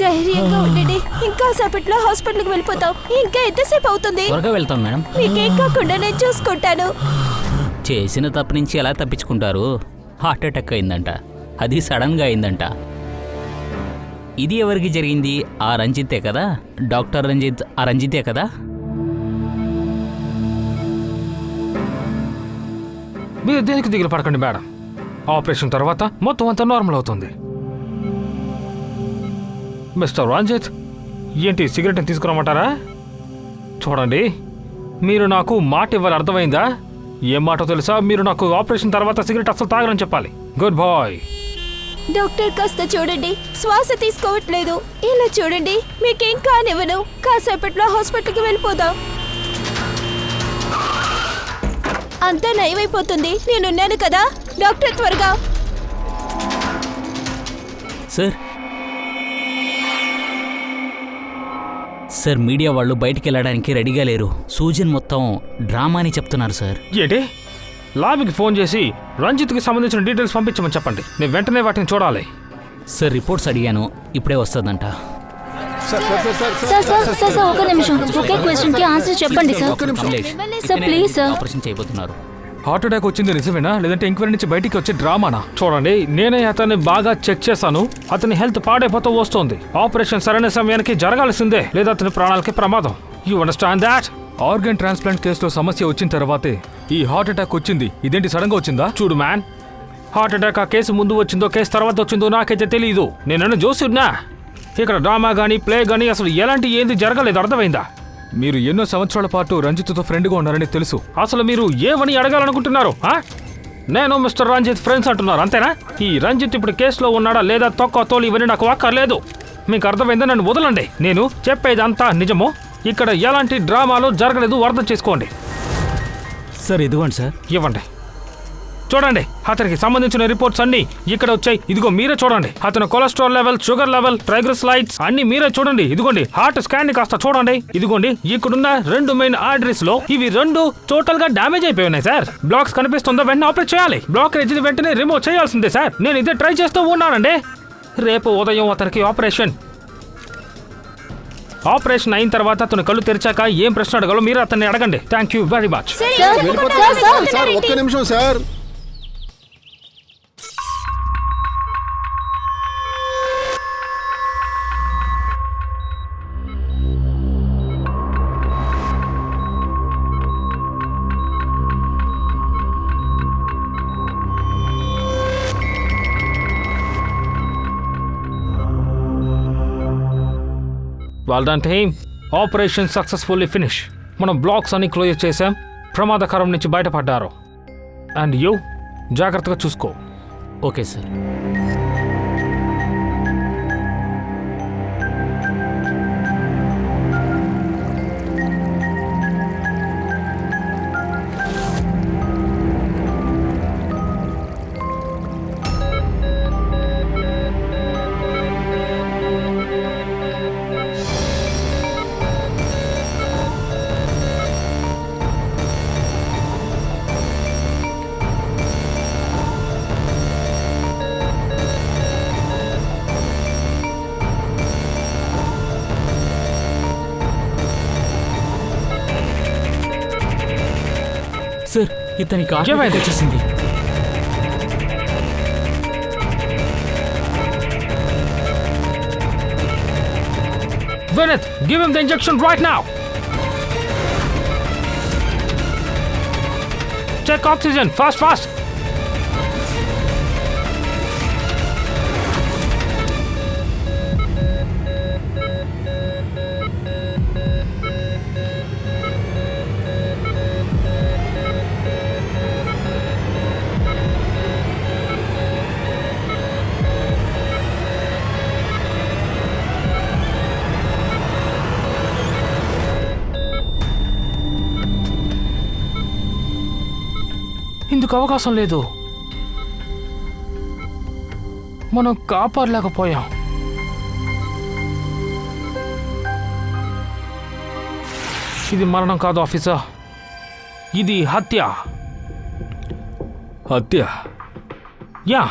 ధైర్యంగా ఉండండి. ఇంకా సేపట్లో హాస్పిటల్కి వెళ్ళిపోతాం. ఇంకా ఎంతసేపు అవుతుంది? త్వరగా వెళ్తాం మేడం. మీకేం కాకుండా నేను చూసుకుంటాను. చేసిన తప్పు నుంచి ఎలా తప్పించుకుంటారు? హార్ట్ అటాక్ అయిందంట, అది సడన్గా అయిందంట. ఇది ఎవరికి జరిగింది? ఆ రంజితే కదా? డాక్టర్ రంజిత్ ఆ రంజితే కదా? మీరు దేనికి దిగులు పడకండి మేడం. ఆపరేషన్ తర్వాత మొత్తం అంతా నార్మల్ అవుతుంది. మిస్టర్ రంజిత్, ఏంటి సిగరెట్ని తీసుకురమ్మంటారా? చూడండి, మీరు నాకు మాట ఇవ్వాలి, అర్థమైందా? ఏం మాటో తెలుసా? మీరు నాకు ఆపరేషన్ తర్వాత సిగరెట్ అసలు తాగరని చెప్పాలి. Good bye. డాక్టర్ కాస్త చూడండి, శ్వాస తీసుకోవట్లేదు. ఇలా చూడండి, మీకేం కానివ్వను. కాసేపట్లో హాస్పిటల్కి వెళ్ళిపోదాం. అంతా నయమైపోతుంది. నేనున్నాను కదా. డాక్టర్ త్వరగా. సార్, మీడియా వాళ్ళు బయటికి వెళ్ళడానికి రెడీగా లేరు. సూజన్ మొత్తం డ్రామా అని చెప్తున్నారు సార్. ఏంటి? లాబీకి ఫోన్ చేసి రంజిత్కి సంబంధించిన డీటెయిల్స్ పంపించమని చెప్పండి. నేను వెంటనే వాటిని చూడాలి. సార్, రిపోర్ట్స్ అడిగాను, ఇప్పుడే వస్తుందంట. సార్ ఒక నిమిషం. ఒకే క్వశ్చన్కి ఆన్సర్ చెప్పండి sir. Sir please sir. Operation చేయబోతున్నారు. హార్ట్ అటాక్ వచ్చింది నిజమేనా, లేదంటే ఎంక్వైరీ నుంచి బయటికి వచ్చే డ్రామానా? చూడండి, నేనే అతన్ని బాగా చెక్ చేశాను. అతని హెల్త్ పాడైపోతూ వస్తోంది. ఆపరేషన్ సరైన సమయానికి జరగాల్సిందే, లేదా అతని ప్రాణాలకి ప్రమాదం. You understand that? Organ transplant కేసులో సమస్య వచ్చిన తర్వాతే ఈ హార్ట్ అటాక్ వచ్చింది. ఇదేంటి సడన్ గా వచ్చిందా? చూడు మ్యాన్, హార్ట్ అటాక్ ఆ కేసు ముందు వచ్చిందో కేసు తర్వాత వచ్చిందో నాకైతే తెలియదు. నేనన్నా చూస్తున్నా. ఇక్కడ డ్రామా గానీ ప్లే గానీ అసలు ఎలాంటి ఏంది జరగలేదు, అర్థమైందా? మీరు ఎన్నో సంవత్సరాల పాటు రంజిత్తో ఫ్రెండ్గా ఉన్నారని తెలుసు. అసలు మీరు ఏమని అడగాలనుకుంటున్నారు? నేను మిస్టర్ రంజిత్ ఫ్రెండ్స్ అంటున్నారు, అంతేనా? ఈ రంజిత్ ఇప్పుడు కేసులో ఉన్నాడా లేదా తొక్క తోలు ఇవన్నీ నాకు అక్కర్లేదు. మీకు అర్థమైందా? నన్ను వదలండి. నేను చెప్పేది అంతా నిజమో. ఇక్కడ ఎలాంటి డ్రామాలు జరగలేదు, అర్థం చేసుకోండి. సార్ ఇదిగోండి సార్. ఇవ్వండి. చూడండి, అతనికి సంబంధించిన రిపోర్ట్స్ అన్ని ఇక్కడ వచ్చాయి. ఇదిగో మీరే చూడండి. అతని cholesterol level, sugar level, triglycerides అన్ని మీరే చూడండి. ఇదిగోండి హార్ట్ స్కాన్ ని కాస్త చూడండి. ఇదిగోండి ఇక్కడున్న 2 మెయిన్ ఆర్టరీస్ లో ఇవి 2 టోటల్ గా డ్యామేజ్ అయిపోయి ఉన్నాయి సార్. బ్లాక్స్ కనిపిస్తుందో వెంటనే ఆపరేట్ చేయాలి. బ్లాక్ వెంటనే రిమూవ్ చేయాల్సిందే సార్. నేను ఇదే ట్రై చేస్తూ ఉన్నానండి. రేపు ఉదయం అతనికి ఆపరేషన్ అయిన తర్వాత అతను కళ్ళు తెరిచాక ఏం ప్రశ్న అడగాలో మీరు అతన్ని అడగండి. Thank you very much. ఒక్క నిమిషం sir. Well done team. Operation successfully finish. మనం బ్లాక్స్ అన్ని క్లోజ్ చేసాం. ప్రమాదకరం నుంచి బయటపడ్డారు. అండ్ యూ జాగ్రత్తగా చూసుకో. Okay sir. సార్, ఇతనికి హార్ట్ వచ్చేసింది. Vinith, give him the injection right now. Check oxygen, fast. ఇందుకు అవకాశం లేదు. మనం కాపాడలేకపోయాం. ఇది మరణం కాదు ఆఫీసర్, ఇది హత్య. యా,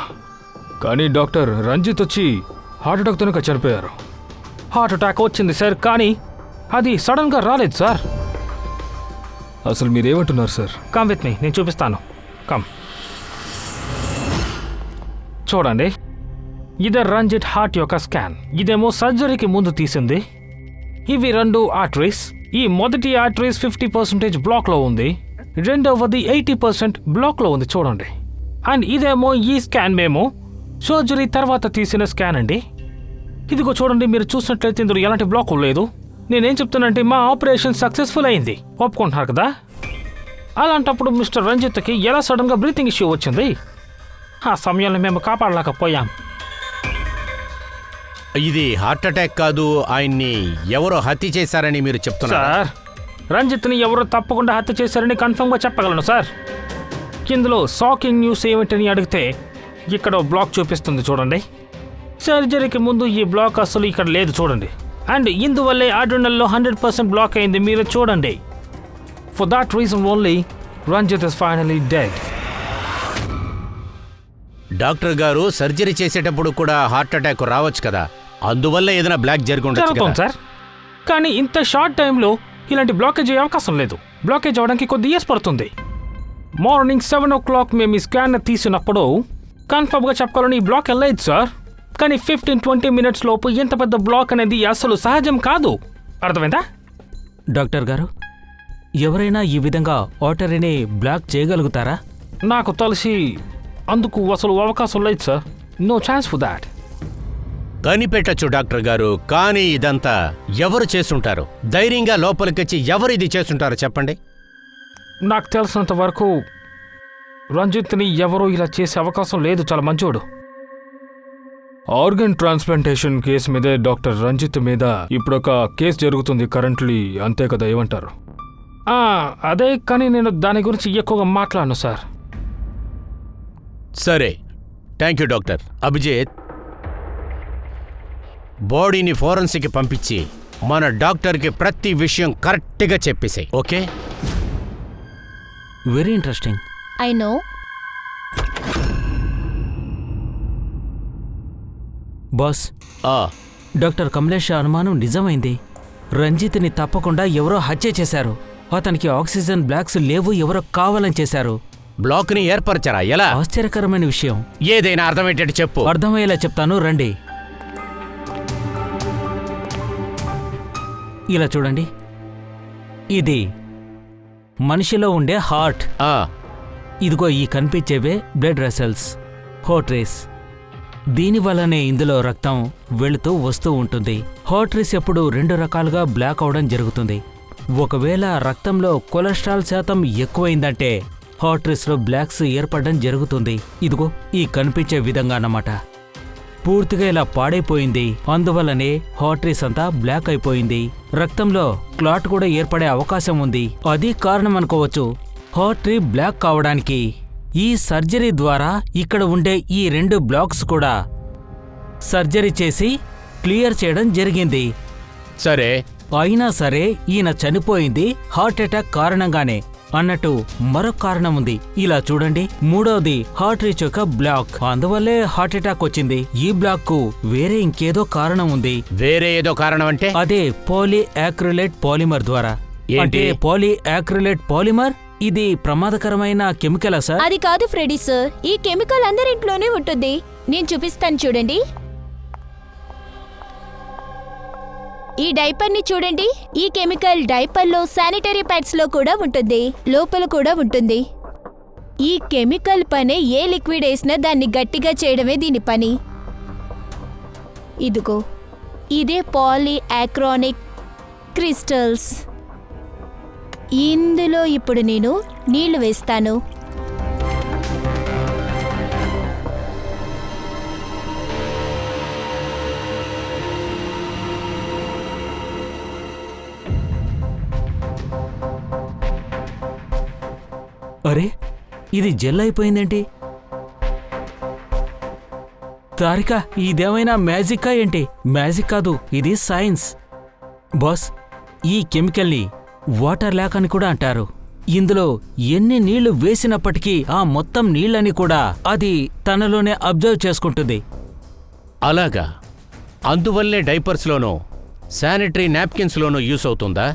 కానీ డాక్టర్ రంజిత్ వచ్చి హార్ట్ అటాక్తోనే చనిపోయారు. హార్ట్ అటాక్ వచ్చింది సార్, కానీ అది సడన్గా రాలేదు సార్. అసలు మీరేమంటున్నారు సార్? కమ్ విత్ మీ, నేను చూపిస్తాను. కమ్ చూడండి, ఇదే రంజిత్ హార్ట్ యొక్క స్కాన్. ఇదేమో సర్జరీకి ముందు తీసింది. ఇవి 2 ఆర్టరీస్. ఈ మొదటి ఆర్టరీస్ 50% బ్లాక్లో ఉంది, రెండవది 80% బ్లాక్లో ఉంది చూడండి. అండ్ ఇదేమో ఈ స్కాన్ మేము సర్జరీ తర్వాత తీసిన స్కాన్ అండి. ఇదిగో చూడండి, మీరు చూసినట్లయితే ఇందులో ఎలాంటి బ్లాక్ లేదు. నేనేం చెప్తానంటే మా ఆపరేషన్ సక్సెస్ఫుల్ అయింది, ఒప్పుకుంటున్నారు కదా? అలాంటప్పుడు మిస్టర్ రంజిత్కి ఎలా సడన్గా బ్రీతింగ్ ఇష్యూ వచ్చింది? ఆ సమయంలో మేము కాపాడలేకపోయాం. ఇది హార్ట్ అటాక్ కాదు, ఆయన్ని ఎవరో హత్య చేశారని మీరు చెప్తున్నారు. సార్, రంజిత్ని ఎవరో తప్పకుండా హత్య చేశారని కన్ఫర్మ్గా చెప్పగలను సార్. ఇందులో షాకింగ్ న్యూస్ ఏమిటని అడిగితే ఇక్కడ బ్లాక్ చూపిస్తుంది చూడండి. సర్జరీకి ముందు ఈ బ్లాక్ అసలు ఇక్కడ లేదు చూడండి. అండ్ ఇందువల్లే ఆడ్రినల్లో 100% బ్లాక్ అయింది, మీరు చూడండి. For that reason only Ranjith is finally dead. Doctor గారు, సర్జరీ చేసేటప్పుడు కూడా హార్ట్ అటాక్ రావచ్చు కదా, అందువల్ల ఏదైనా బ్లాక్ జరుగుతుంది సార్. కానీ ఇంత షార్ట్ టైంలో ఇలాంటి బ్లాకేజ్ అయ్యే అవకాశం లేదు. బ్లాకేజ్ అవడానికి కొద్ది ఇయర్స్ పడుతుంది. మార్నింగ్ 7 o'clock మేము ఈ స్కాన్ తీసినప్పుడు కన్ఫర్మ్గా చెప్పగలను ఈ బ్లాక్ వెళ్ళలేదు సార్. కానీ 15-20 minutes లోపు ఇంత పెద్ద బ్లాక్ అనేది అసలు సహజం కాదు. అర్థమైందా? డాక్టర్ గారు, ఎవరైనా ఈ విధంగా ఆర్టరీని బ్లాక్ చేయగలుగుతారా? నాకు తెలిసి అందుకు అసలు అవకాశం లేదు sir. No chance for that. కనిపెట్టచ్చు డాక్టర్ గారు, కానీ ఇదంతా ఎవరు చేసుంటారు? ధైర్యంగా లోపలికొచ్చి ఎవరు ఇది చేసుంటారో చెప్పండి. నాకు తెలిసినంత వరకు రంజిత్ని ఎవరూ ఇలా చేసే అవకాశం లేదు. చాలా మంచోడు. ఆర్గన్ ట్రాన్స్ప్లాంటేషన్ కేసు మీదే డాక్టర్ రంజిత్ మీద ఇప్పుడు ఒక కేసు జరుగుతుంది కరెంట్లీ, అంతే కదా? ఏమంటారు? అదే, కానీ నేను దాని గురించి ఎక్కువగా మాట్లాడను సార్. సరే, థ్యాంక్ యూ డాక్టర్. అభిజిత్, బాడీని ఫోరెన్సిక్కి పంపించి మన డాక్టర్కి ప్రతి విషయం కరెక్ట్గా చెప్పేసాయి, okay? Very interesting. I know. Boss, doctor Kamlesh అనుమానం నిజమైంది. రంజిత్ని తప్పకుండా ఎవరో హత్య చేశారు. అతనికి ఆక్సిజన్ బ్లాక్స్ లేవు, ఎవరో కావాలని చేశారు. బ్లాక్ని ఏర్పరచారా? ఎలా? ఆశ్చర్యకరమైన విషయం. ఏదైనా అర్థమయ్యేటట్టు చెప్పు. అర్థమయ్యేలా చెప్తాను, రండి. ఇలా చూడండి, ఇది మనిషిలో ఉండే హార్ట్. ఇదిగో ఈ కనిపించేవే బ్లడ్ వెసల్స్, హార్టరీస్. దీనివల్లనే ఇందులో రక్తం వెళుతూ వస్తూ ఉంటుంది. హార్టరీస్ ఎప్పుడు 2 రకాలుగా బ్లాక్ అవడం జరుగుతుంది. ఒకవేళ రక్తంలో కొలెస్ట్రాల్ శాతం ఎక్కువైందంటే హార్టరీస్లో బ్లాక్స్ ఏర్పడడం జరుగుతుంది. ఇదిగో ఈ కనిపించే విధంగా అన్నమాట. పూర్తిగా ఇలా పాడైపోయింది, అందువల్లనే హార్టరీస్ అంతా బ్లాక్ అయిపోయింది. రక్తంలో క్లాట్ కూడా ఏర్పడే అవకాశం ఉంది. అది కారణం అనుకోవచ్చు హార్టరీ బ్లాక్ కావడానికి. ఈ సర్జరీ ద్వారా ఇక్కడ ఉండే ఈ 2 బ్లాక్స్ కూడా సర్జరీ చేసి క్లియర్ చేయడం జరిగింది. సరే, అయినా సరే ఈయన చనిపోయింది హార్ట్ అటాక్ కారణంగానే అన్నట్టు మరొక కారణం ఉంది. ఇలా చూడండి, 3వది హార్టరీస్ యొక్క బ్లాక్, అందువల్లే హార్ట్ అటాక్ వచ్చింది. ఈ బ్లాక్ కు వేరే ఇంకేదో కారణం ఉంది. వేరే ఏదో కారణం అంటే? అదే పాలీయాక్రిలేట్ పాలిమర్ ద్వారా. అంటే పాలీయాక్రిలేట్ పాలిమర్ ఇది ప్రమాదకరమైన కెమికలా సార్? అది కాదు ఫ్రెడీ సార్, ఈ కెమికల్ అందరింట్లోనే ఉంటుంది. నేను చూపిస్తాను చూడండి. ఈ డైపర్ ని చూడండి. ఈ కెమికల్ డైపర్ లో, శానిటరీ ప్యాడ్స్ లో కూడా ఉంటుంది, లోపల కూడా ఉంటుంది. ఈ కెమికల్ పనే ఏ లిక్విడ్ వేసినా దాన్ని గట్టిగా చేయడమే దీని పని. ఇదిగో ఇదే పాలీయాక్రిలిక్ క్రిస్టల్స్. ఇందులో ఇప్పుడు నేను నీళ్లు వేస్తాను. అరే, ఇది జెల్ అయిపోయిందేంటి? తారిక, ఇదేమైనా మ్యాజికా ఏంటి? మ్యాజిక్ కాదు, ఇది సైన్స్. బాస్, ఈ కెమికల్ని వాటర్ ల్యాక్ అని కూడా అంటారు. ఇందులో ఎన్ని నీళ్లు వేసినప్పటికీ ఆ మొత్తం నీళ్ళని కూడా అది తనలోనే అబ్జర్వ్ చేసుకుంటుంది. అలాగా? అందువల్లే డైపర్స్లోనూ శానిటరీ నాప్కిన్స్లోనూ యూస్ అవుతుందా?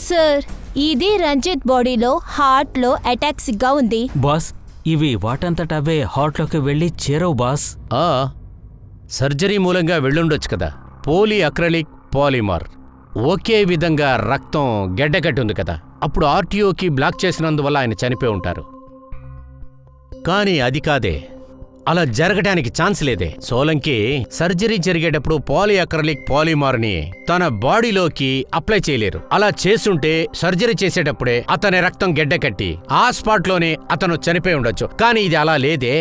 సార్ ఇది రంజిత్ బాడీలో హార్ట్లో అటాక్సిక్గా ఉంది. బాస్ ఇవి వాటంతట అవే హార్ట్లోకి వెళ్ళి చేరవు బాస్. సర్జరీ మూలంగా వెళ్ళుండొచ్చు కదా. పోలీ అక్రలిక్ పాలిమర్ ఒకే విధంగా రక్తం గెడ్డగట్టుంది కదా, అప్పుడు ఆర్టీఓకి బ్లాక్ చేసినందువల్ల ఆయన చనిపోయి ఉంటారు. కానీ అది కాదే, అలా జరగడానికి ఛాన్స్ లేదే. సోలంకి సర్జరీ జరిగేటప్పుడు పాలీ అక్రలిక్ పాలిమర్ని తన బాడీలోకి అప్లై చేయలేరు. అలా చేసుంటే సర్జరీ చేసేటప్పుడే అతని రక్తం గెడ్డకట్టి ఆ స్పాట్లోనే అతను చనిపోయి ఉండొచ్చు. కానీ ఇది అలా లేదే.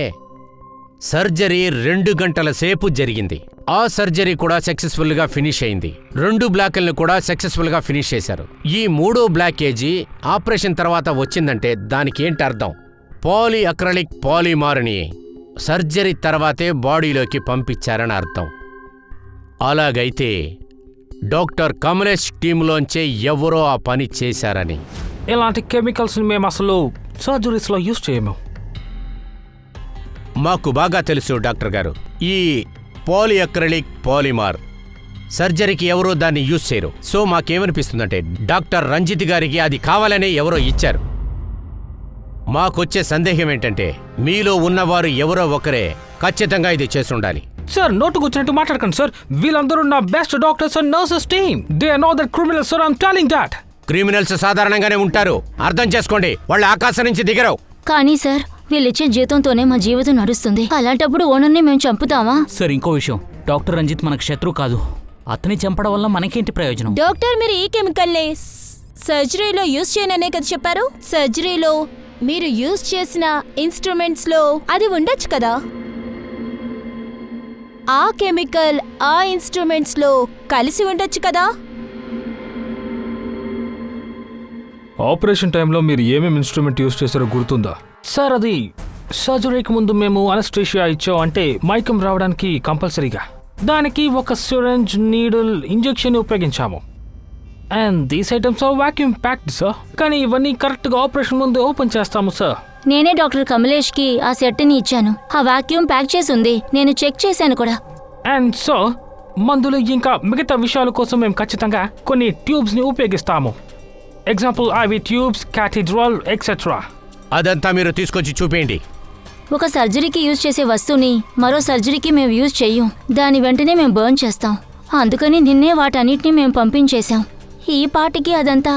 సర్జరీ 2 గంటల సేపు జరిగింది. ఆ సర్జరీ కూడా సక్సెస్ఫుల్ గా ఫినిష్ అయింది. 2 బ్లాకులను కూడా సక్సెస్ఫుల్ గా ఫినిష్ చేశారు. ఈ 3వ బ్లాకేజీ ఆపరేషన్ తర్వాత వచ్చిందంటే దానికి ఏంటి అర్థం? పాలీ అక్రలిక్ పాలిమర్ని సర్జరీ తర్వాతే బాడీలోకి పంపించారని అర్థం. అలాగైతే డాక్టర్ కమలేష్ టీంలోంచే ఎవరో ఆ పని చేశారని. ఇలాంటి కెమికల్స్ని మేము అసలు సర్జరీస్లో యూజ్ చేయము. మాకు బాగా తెలుసు డాక్టర్ గారు, ఈ పాలీ అక్రలిక్ పాలిమర్ సర్జరీకి ఎవరో దాన్ని యూజ్ చేయరు. సో మాకేమనిపిస్తుందంటే డాక్టర్ రంజిత్ గారికి అది కావాలనే ఎవరో ఇచ్చారు. మాకొచ్చే సందేహం ఏంటంటే మీలో ఉన్నవారు ఎవరో ఒకరే ఖచ్చితంగా ఇది చేసుండాలి. సార్ నోటుకొచ్చినట్టు మాట్లాడకండి సార్. వీళ్ళందరూ నా best doctors and nurses team. They are not that criminals sir. I am telling that. Criminals సాధారణంగానే ఉంటారు, అర్థం చేసుకోండి. వాళ్ళు ఆకాశం నుంచి దిగరు. కానీ సార్ వీళ్ళిచ్చే జీతంతోనే మా జీవితం నడుస్తుంది. అలాంటప్పుడు ఓనర్ని మేము చంపుతామా? సార్ ఇంకో విషయం, డాక్టర్ రంజిత్ మనకు శత్రు కాదు. అతని చంపడం వల్ల మనకేంటి ప్రయోజనం? డాక్టర్ మీరు ఈ కెమికల్ని సర్జరీలో యూజ్ చేయననే కదా చెప్పారు. సర్జరీలో మీరు యూజ్ చేసిన ఇన్స్ట్రుమెంట్స్లో అది ఉండొచ్చు కదా. ఆ కెమికల్ ఆ ఇన్స్ట్రుమెంట్స్లో కలిసి ఉండొచ్చు కదా. ఆపరేషన్ టైంలో మీరు ఏమేమి ఇన్స్ట్రుమెంట్ యూజ్ చేశారో గుర్తుందా? సార్ అది సర్జరీకి ముందు మేము అనస్థీషియా ఇచ్చాం, అంటే మైకం రావడానికి కంపల్సరీగా. దానికి ఒక సిరంజ్, నీడిల్, ఇంజెక్షన్ ఉపయోగించాము. And these items are vacuum packed sir. కానీ ఇవన్నీ కరెక్ట్గా ఆపరేషన్ ముందు ఓపెన్ చేస్తాము సార్. నేనే డాక్టర్ కమలేష్కి ఆ సెట్ని ఇచ్చాను. ఆ వాక్యూమ్ ప్యాక్ చేసి ఉంది, నేను చెక్ చేశాను కూడా. అండ్ సో మందులు ఇంకా మిగతా విషయాల కోసం మేము ఖచ్చితంగా కొన్ని ట్యూబ్స్ని ఉపయోగిస్తాము. Example IV tubes, క్యాథీడ్రల్ etcetera. అదంతా మీరు తీసుకొచ్చి చూపేయండి. ఒక సర్జరీకి యూజ్ చేసే వస్తువుని మరో సర్జరీకి మేము యూజ్ చెయ్యం. దాని వెంటనే మేము బర్న్ చేస్తాం. అందుకని నిన్నే వాటన్నిటిని మేము పంపించేశాం. ఈ పాటికి అదంతా.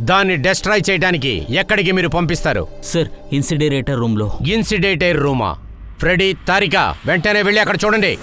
దాన్ని డెస్ట్రాయ్ చేయడానికి ఎక్కడికి మీరు పంపిస్తారు? సార్ ఇన్సిడరేటర్ రూమ్లో. ఇన్సిడేటర్ రూమా? ఫ్రెడీ, తారిక వెంటనే వెళ్ళి అక్కడ చూడండి.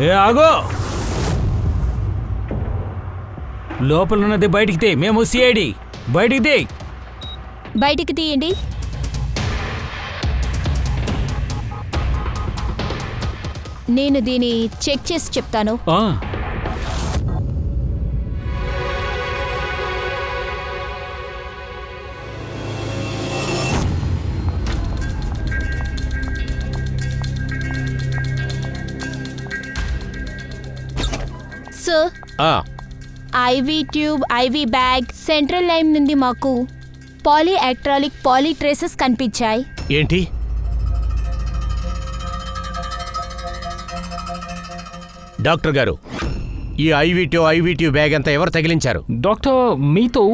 ఏ ఆగో, లోపల ఉన్నది బయటికి తే. మేము సిఐడి, బయటికి తే. బయటికి తీయండి. నేను దీన్ని చెక్ చేసి చెప్తాను. Sir, IV tube, IV bag, central line నుండి మాకు పాలీ అక్రాలిక్ పాలీ ట్రేసెస్ కనిపించాయి. ఏంటి? డాక్టర్ గారు, ఈ ఐవి బ్యాగ్ అంతా ఎవరు తగిలించారు? డాక్టర్ మీతో.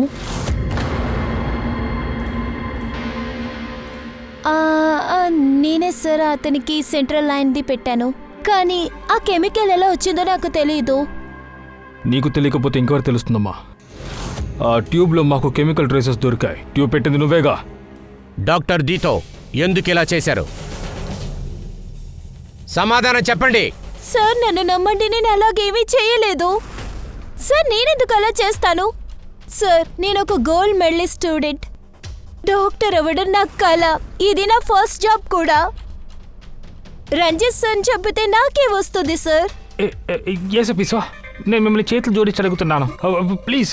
నేనే సార్ అతనికి సెంట్రల్ లైన్ది పెట్టాను. కానీ ఆ కెమికల్ ఎలా వచ్చిందో నాకు తెలియదు. నీకు తెలియకపోతే ఇంకెవరు తెలుస్తుందమ్మా? ఆ ట్యూబ్లో మాకు కెమికల్ ట్రేసెస్ దొరికాయి. ట్యూబ్ పెట్టింది నువ్వేగా? డాక్టర్ దీతో ఎందుకు ఇలా చేశారు? సమాధానం చెప్పండి. సార్ నన్ను నమ్మండి, నేను అలాగేమీ చేయలేదు. సార్ నేనెందుకు అలా చేస్తాను? సార్ నేను ఒక గోల్డ్ మెడలిస్ట్ స్టూడెంట్. డాక్టర్ అవ్వడం నా కల. ఇది నా ఫస్ట్ జాబ్ కూడా. రంజిత్ సార్ చెబితే నాకే వస్తుంది సార్. ఏసపీసా, నేను మిమ్మల్ని చేతులు జోడించి అడుగుతున్నాను. ప్లీజ్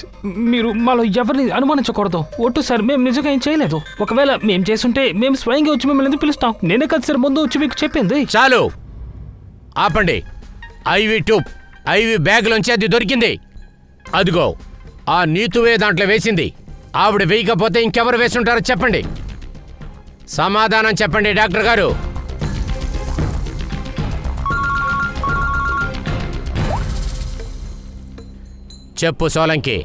మీరు మాలో ఎవరిని అనుమానించకూడదు. ఒట్టు సార్, మేము నిజంగా ఏం చేయలేదు. ఒకవేళ మేము చేస్తుంటే మేము స్వయంగా వచ్చి మిమ్మల్ని ఎందుకు పిలుస్తాం? నేనే కదా సార్ ముందు వచ్చి మీకు చెప్పింది. చాలు, ఆపండి. ఐవి ట్యూబ్, ఐవి బ్యాగ్లోంచి అది దొరికింది. అదిగో ఆ నీతువే దాంట్లో వేసింది. ఆవిడ వేయకపోతే ఇంకెవరు వేసుంటారో చెప్పండి. సమాధానం చెప్పండి డాక్టర్ గారు. చెప్పు సోలంకి.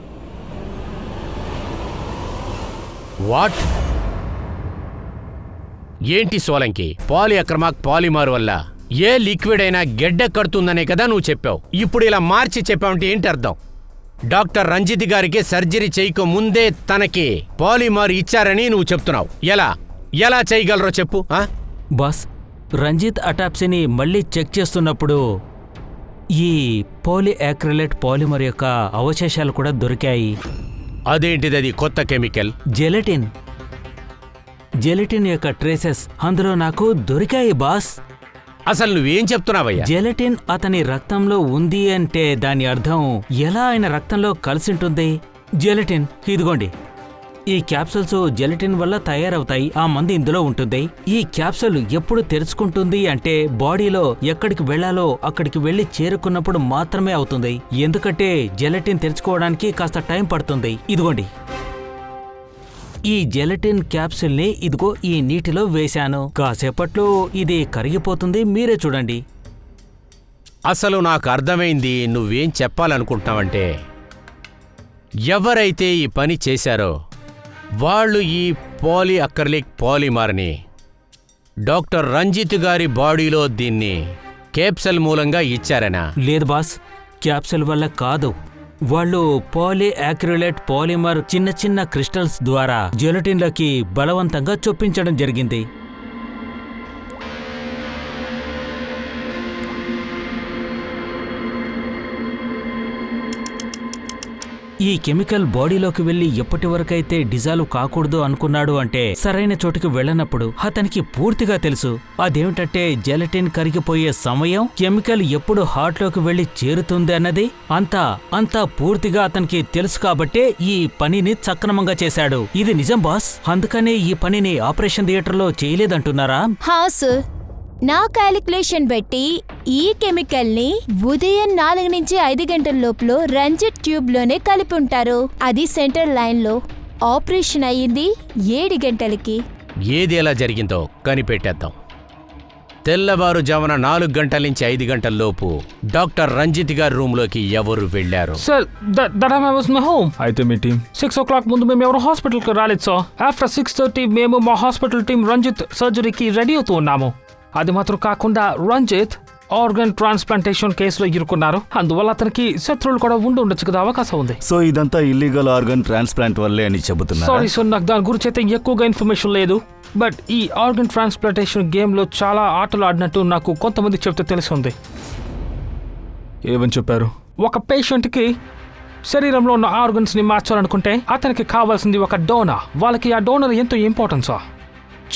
వాట్? ఏంటి సోలంకి? పాలిఅక్రమాక్ పాలిమార్ వల్ల ఏ లిక్విడ్ అయినా గెడ్డ కడుతుందనే కదా నువ్వు చెప్పావు. ఇప్పుడు ఇలా మార్చి చెప్పావంటే ఏంటి అర్థం? డాక్టర్ రంజిత్ గారికి సర్జరీ చేయక ముందే తనకి పాలిమార్ ఇచ్చారని నువ్వు చెప్తున్నావు. ఎలా చేయగలరో చెప్పు. బాస్, రంజిత్ అటాప్సీని మళ్ళీ చెక్ చేస్తున్నప్పుడు ఈ పాలియాక్రిలేట్ పాలిమర్ యొక్క అవశేషాలు కూడా దొరికాయి. అదేంటిది? అది కొత్త కెమికల్. జెలటిన్ యొక్క ట్రేసెస్ అందులో నాకు దొరికాయి బాస్. అసలు నువ్వేం చెప్తున్నావయ్యా? జెలటిన్ అతని రక్తంలో ఉంది అంటే దాని అర్థం ఎలా ఆయన రక్తంలో కలిసింటుంది? జెలటిన్ ఇదిగోండి, ఈ క్యాప్సూల్స్ జెలటిన్ వల్ల తయారవుతాయి. ఆ మందు ఇందులో ఉంటుంది. ఈ క్యాప్సూల్ ఎప్పుడు తెరుచుకుంటుంది అంటే బాడీలో ఎక్కడికి వెళ్లాలో అక్కడికి వెళ్లి చేరుకున్నప్పుడు మాత్రమే అవుతుంది. ఎందుకంటే జెలటిన్ తెరుచుకోవడానికి కాస్త టైం పడుతుంది. ఇదిగోండి, ఈ జెలటిన్ క్యాప్సూల్ని ఇదిగో ఈ నీటిలో వేశాను. కాసేపట్లో ఇది కరిగిపోతుంది. మీరే చూడండి. అసలు నాకు అర్థమైంది నువ్వేం చెప్పాలనుకుంటున్నావంటే, ఎవరైతే ఈ పని చేశారో వాళ్ళు ఈ పాలిఅక్రిలిక్ పాలిమార్ని డాక్టర్ రంజిత్ గారి బాడీలో దీన్ని క్యాప్సూల్ మూలంగా ఇచ్చారనా? లేదు బాస్, క్యాప్సూల్ వల్ల కాదు. వాళ్ళు పాలియాక్రిలేట్ పాలిమర్ చిన్న చిన్న క్రిస్టల్స్ ద్వారా జెలటిన్లకి బలవంతంగా చొప్పించడం జరిగింది. ఈ కెమికల్ బాడీలోకి వెళ్లి ఎప్పటి వరకైతే డిజాల్వ్ కాకూడదు అనుకున్నాడు అంటే సరైన చోటుకి వెళ్ళనప్పుడు అతనికి పూర్తిగా తెలుసు. అదేమిటంటే జెలటిన్ కరిగిపోయే సమయం, కెమికల్ ఎప్పుడు హార్ట్లోకి వెళ్లి చేరుతుంది అన్నది అంతా పూర్తిగా అతనికి తెలుసు. కాబట్టే ఈ పనిని సక్రమంగా చేశాడు. ఇది నిజం బాస్. అందుకనే ఈ పనిని ఆపరేషన్ థియేటర్లో చేయలేదంటున్నారా? హా సార్, నా క్యాలిక్యులేషన్ బట్టి ఈ కెమికల్ ని ఉదయం 4 నుంచి 5 గంటల లోపల రంజిత్ ట్యూబ్ లోనే కలిపి ఉంటారు. అది సెంటర్ లైన్ లో. ఆపరేషన్ అయ్యింది 7 గంటలకి. ఏది ఎలా జరిగిందో కనిపెట్టేద్దాం. తెల్లవారుజామున 4 గంటల నుంచి 5 గంటల లోపు డాక్టర్ రంజిత్ గారి రూమ్ లోకి ఎవరు వెళ్లారు? సార్, అయితే మీ టీం 6 o'clock ముందు మేము ఎవరు హాస్పిటల్కి రాలేదు సార్. ఆఫ్టర్ 6:30 మేము మా హాస్పిటల్ టీం రంజిత్ సర్జరీకి రెడీ అవుతూ ఉన్నాము. అది మాత్రం కాకుండా రంజిత్ ఆర్గన్ ట్రాన్స్ప్లాంటేషన్ కేసులో ఇరుక్కున్నారు. అందువల్ల అతనికి శత్రువులు కూడా ఉండొచ్చు కదా, అవకాశం ఉంది. సో ఇదంతా ఇల్లీగల్ ఆర్గన్ ట్రాన్స్ప్లాంట్ వల్లే అని చెబుతున్నారు. సారీ సార్, నాకు దాని గురించి అయితే ఎక్కువగా ఇన్ఫర్మేషన్ లేదు. బట్ ఈ ఆర్గన్ ట్రాన్స్ప్లాంటేషన్ గేమ్లో చాలా ఆటలు ఆడినట్టు నాకు కొంతమంది చెప్తే తెలిసింది. ఏమని చెప్పారు? ఒక పేషెంట్కి శరీరంలో ఉన్న ఆర్గన్స్ని మార్చాలనుకుంటే అతనికి కావాల్సింది ఒక డోనర్. వాళ్ళకి ఆ డోనర్ ఎంతో ఇంపార్టెన్స్.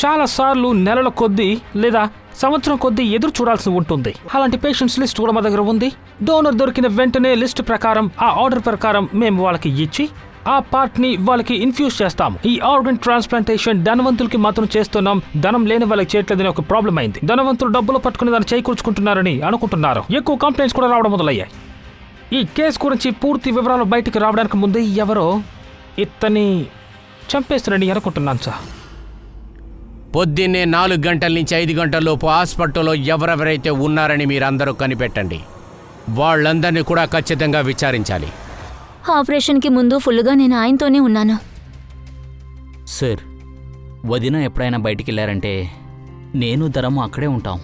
చాలా సార్లు నెలల కొద్దీ లేదా సంవత్సరం కొద్దీ ఎదురు చూడాల్సి ఉంటుంది. అలాంటి పేషెంట్స్ లిస్ట్ కూడా మా దగ్గర ఉంది. డోనర్ దొరికిన వెంటనే లిస్ట్ ప్రకారం, ఆ ఆర్డర్ ప్రకారం మేము వాళ్ళకి ఇచ్చి ఆ పార్ట్ ని వాళ్ళకి ఇన్ఫ్యూజ్ చేస్తాం. ఈ ఆర్గన్ ట్రాన్స్ప్లాంటేషన్ ధనవంతులకి మాత్రం చేస్తున్నాం, ధనం లేని వాళ్ళకి చేయట్లేదని ఒక ప్రాబ్లం అయింది. ధనవంతులు డబ్బులు పట్టుకుని దాన్ని చేకూర్చుకుంటున్నారని అనుకుంటున్నారు. ఎక్కువ కంప్లైంట్స్ కూడా రావడం మొదలయ్యాయి. ఈ కేసు గురించి పూర్తి వివరాలు బయటికి రావడానికి ముందే ఎవరో ఇతన్ని చంపేస్తారని అనుకుంటున్నాను సార్. పొద్దున్నే 4 గంటల నుంచి 5 గంటల లోపు హాస్పిటల్లో ఎవరెవరైతే ఉన్నారని మీరందరూ కనిపెట్టండి. వాళ్ళందరినీ కూడా ఖచ్చితంగా విచారించాలి. ఆపరేషన్కి ముందు ఫుల్గా నేను ఆయనతోనే ఉన్నాను. సార్, వదిన ఎప్పుడైనా బయటికి వెళ్ళారంటే నేను ధరము అక్కడే ఉంటాం.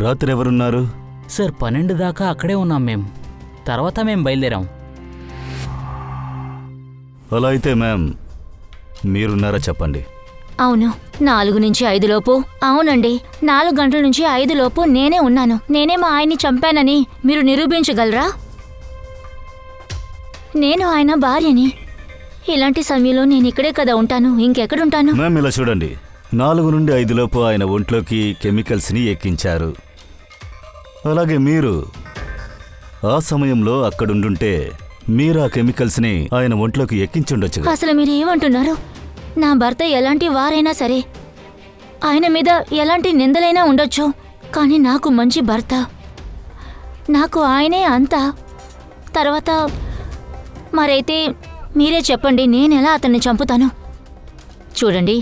రాత్రి ఎవరున్నారు? సార్, 12 దాకా అక్కడే ఉన్నాం మేము. తర్వాత మేము బయలుదేరాం. అలా అయితే మ్యామ్ మీరున్నారా చెప్పండి. అవును, 4 నుంచి 5 లోపు. అవునండి, 4 గంటల నుంచి 5 లోపు నేనే ఉన్నాను. నేనే మా ఆయన్ని చంపానని మీరు నిరూపించగలరా? నేను ఆయన భార్యని. ఇలాంటి సమయంలో నేను ఇక్కడే కదా ఉంటాను, ఇంకెక్కడుంటాను? మ్యామ్ ఇలా చూడండి, 4 నుండి 5 లోపు ఆయన ఒంట్లోకి కెమికల్స్ని ఎక్కించారు. అలాగే మీరు ఆ సమయంలో అక్కడుండుంటే మీరు ఆ కెమికల్స్ని ఆయన ఒంట్లోకి ఎక్కించుండొచ్చు. అసలు మీరు ఏమంటున్నారు? నా భర్త ఎలాంటి వారైనా సరే, ఆయన మీద ఎలాంటి నిందలైనా ఉండొచ్చు, కానీ నాకు మంచి భర్త, నాకు ఆయనే అంతా. తర్వాత మరైతే మీరే చెప్పండి, నేనెలా అతన్ని చంపుతాను? చూడండి,